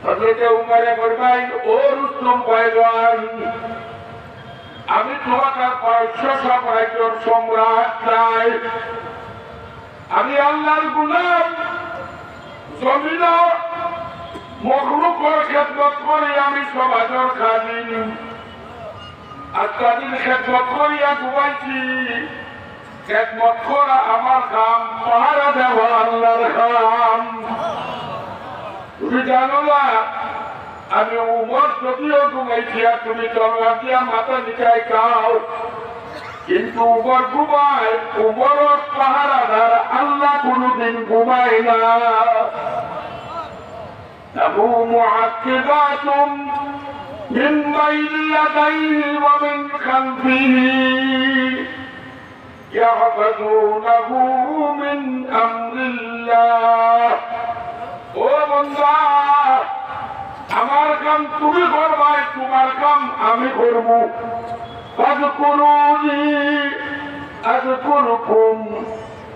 হযরত উমরে ফরমায়, ও রুস্তম পয়গম্বর, আমি তোমাকে 500 সাম্রাজ্যের সম্রাট চাই। আমি আল্লাহর গোলাম, জমিন মখলুকের খেদমত করি, আমি সমাজের খাদিম। আজকাদিন খেদমত করিয়া ঘুমাইছি, খেদমত করা আমার কাম, পাহারা দেওয়া আল্লাহর কাম। তুমি জানো না, আমি উমর যদিও ঘুমাইছি আর তুমি তলোয়ার দিয়া মাথা নিচাই খাও, কিন্তু উমর ঘুমায়, উমরের পাহারাদার আল্লাহ কোনদিন ঘুমায় না। له معقبات من بين يديه ومن خلفه يحفظونه من أمر الله। ও বন্ধা, আমার কাম তুমি করবাই, তোমার কাম আমি করব। ফাযকুরুনি আযকুরুকুম।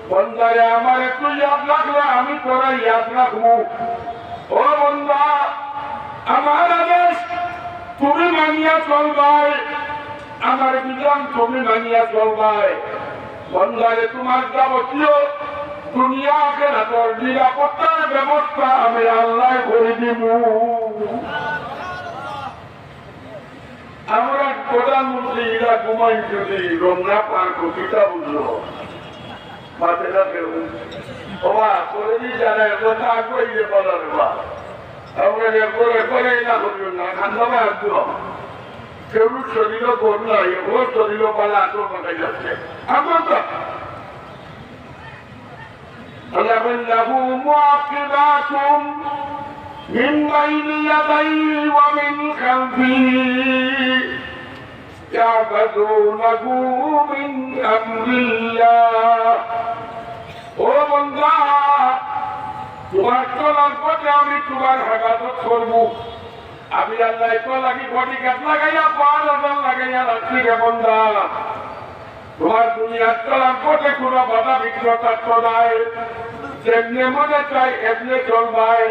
বন্দারে আমার একটু ইয়াদ রাখলে আমি তোরা ইয়াদ রাখবো। ও বন্ধা, আমার আদেশ তুমি মানিয়া চলবাই, আমার বিধান তুমি মানিয়া চলবাই। বন্দারে তোমার যাবতীয় দুনিয়া আখিরাতের নিরাপত্তার ব্যবস্থা আমি আল্লাহ করে দিব। আমরা প্রধানমন্ত্রী এরা ঘুমাই যদি রমনা পার কবিতা বুঝলো মাথেরা কেউ বাবা করে দিয়ে জানা কথা আগে বলার বা আমরা করে করে না করিও না খান্দামা একদম কেউ শরীর গর নাই, ও শরীর পালা আতর মাথায় যাচ্ছে। আমার তো له معقبات من بين يديه ومن خلفه يحفظونه من أمر الله। ও বন্ধা, তোমার চলার পথে আমি তোমার হেফাজত করবো। আমি আল্লাহ তো লাগি বডি গাছ লাগাইয়া 5,000 লাগাইয়া রাখছি রে বন্ধা। তোমার দুনিয়ার চলার পথে কোনো বাধা বিঘ্নতা চলায়, যেমনে মনে চাই এমনি চলবাই।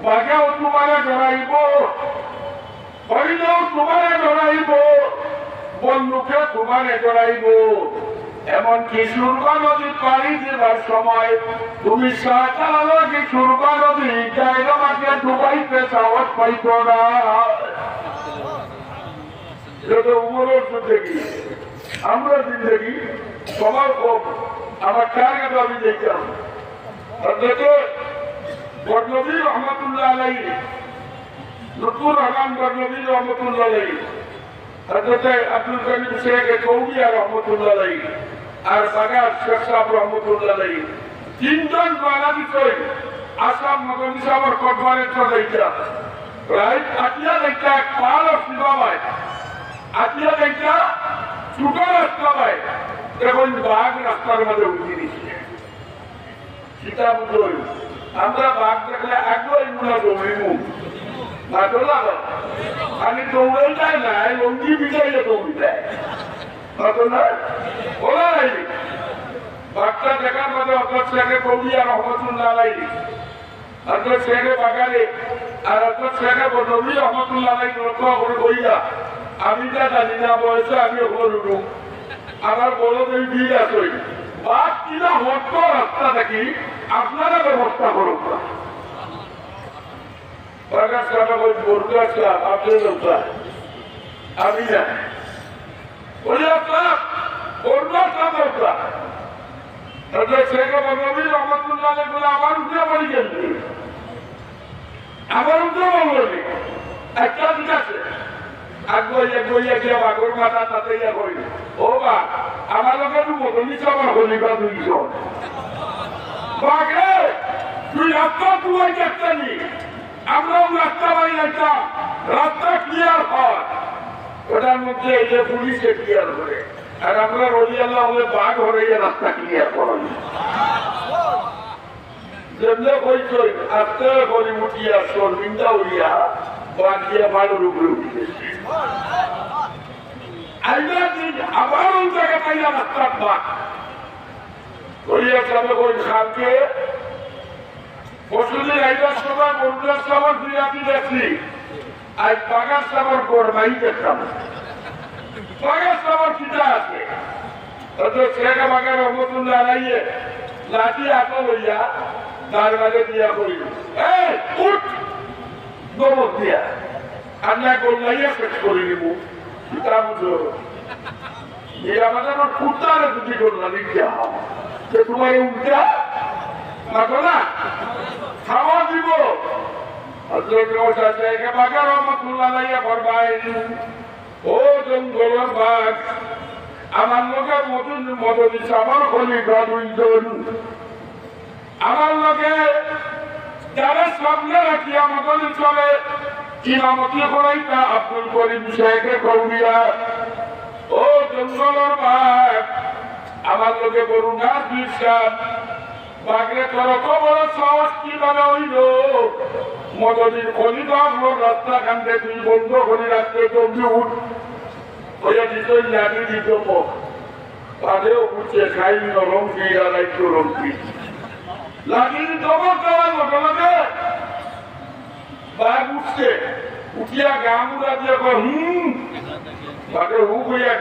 বাঘেও তোমারে ধরাইব, হরিণেও তোমারে ধরাইব, বন্দুকে তোমারে ধরাইব। এমনকি সুরমা নদী পাড়ি দেবার সময় তুমি চালালে সুরমা নদী জায়গা মাকে ডুবাইতে সাহস পাইত না। উমরের জিন্দগি, আমরা জিন্দগি সবার কম। আমার টার্গেট আমি দেখতাম গজনবী রহমতুল্লাহ আলাইহি, লুৎফুর রহমান গজনবী রহমতুল্লাহ আলাইহি, হযরত আব্দুল করিম শেখ চৌধুরী রহমতুল্লাহ আলাইহি, আর বাগার শেখ সাহেব রহমতুল্লাহ আলাইহি, তিনজন বাংলাদেশ আসাম মদনী সাহেবের কটবারের চলাইটা রাইট আটিয়া দেখটা এক পাল শিবাবাই, আটিয়া দেখটা ছোট রাস্তা পায়, এখন বাঘ রাস্তার মধ্যে উঠিয়ে দিচ্ছে। সীতা বুঝল আমরা বাঘ দেখলে একবার মনে দৌড়িব না, চলা আমি দৌড়াই যায় না, লঙ্গি বিজাইলে দৌড়ি দেয় ওলা নাই। বাঘটা দেখার মধ্যে অর্থাৎ শেখে কবিয়া রহমতুল্লাহ আলাইহি, অর্থাৎ শেখে বাগারে আর অর্থাৎ শেখে নবী রহমতুল্লাহ আলাইহি লক্ষ্য করে বইয়া, আমি যা জানি না বয়সে আমি হলুম আমার বড় দেবী ভিড় আছে। বাঘ কিনা হত রাস্তা দেখি আপনারা ব্যবস্থা করুন না। আমি না আমার উঠে বলি গেছি, আমার উঠে বলবি একটা ঠিক আছে আগুয়া গিয়া বাঘর মাথা তাতে ইয়া করি। ও বা আমার লোক মতনি আমার হলিবা দুইশ বাঘে তুই রাস্তা তুই দেখতে নি, আমরাও রাস্তা বাড়ি যাইতাম, রাস্তা ক্লিয়ার হয় ওটার মধ্যে এই যে পুলিশে ক্লিয়ার করে, আর আমরা রলিয়াল্লাহ হলে বাঘ হরে রাস্তা ক্লিয়ার করেন। যেমনি কইছই আস্তে করে উঠিয়া শর্মিন্দা হইয়া বাঘ দিয়ে ভালোর উপরে উঠিয়েছে। আবার ওই জায়গা পাইয়া রাস্তার বাঘ করিয়া যাবে ওই খালকে বসুদের আইবার সময় বন্ধুদের সবার বিরাটি দেখছি আজ বাগার সবার করবাই দেখতাম বাগার সবার কিটা আছে শেখ বাগার রহমতুল্লাহ আলাইয়ে লাঠি হাতে লইয়া তার মাঝে দিয়া করিল উঠ গোবর দিয়া আন্না করলাইয়া শেষ করে নিব কিতা বুঝো এরা মানে আমার কুত্তারে দুটি করলা লিখিয়া যে তোমার উল্টা মাথো না খাওয়া দিব বাগার রহমতুল্লাহ আলাইয়া করবাই ও জঙ্গলের বাঘ আমার লোকের মতন মদনী আমার খলিফা দুইজন আমার লোকে যারা সামনে রাখিয়া মদনী চলে ইমামতি করাইতা আব্দুল করিম শেখে কৌরিয়া ও জঙ্গলের বাঘ আমার লোকে করুণা বিশ্বাস বাঘরে তোর বড় সাহস কিভাবে হইল মদনীর খলিফা রাস্তা খানকে তুই বন্ধ করে রাখতে জমি উঠ ওইটা দিত লাগি দিত তাদেরও উঠছে খাই নরম কি রাইত রমকি লাগিয়ে জবর দেওয়ার ঘটনাতে বাঘ উঠছে উঠিয়া গা মুড়া দিয়ে বাঘের হুক হইয়া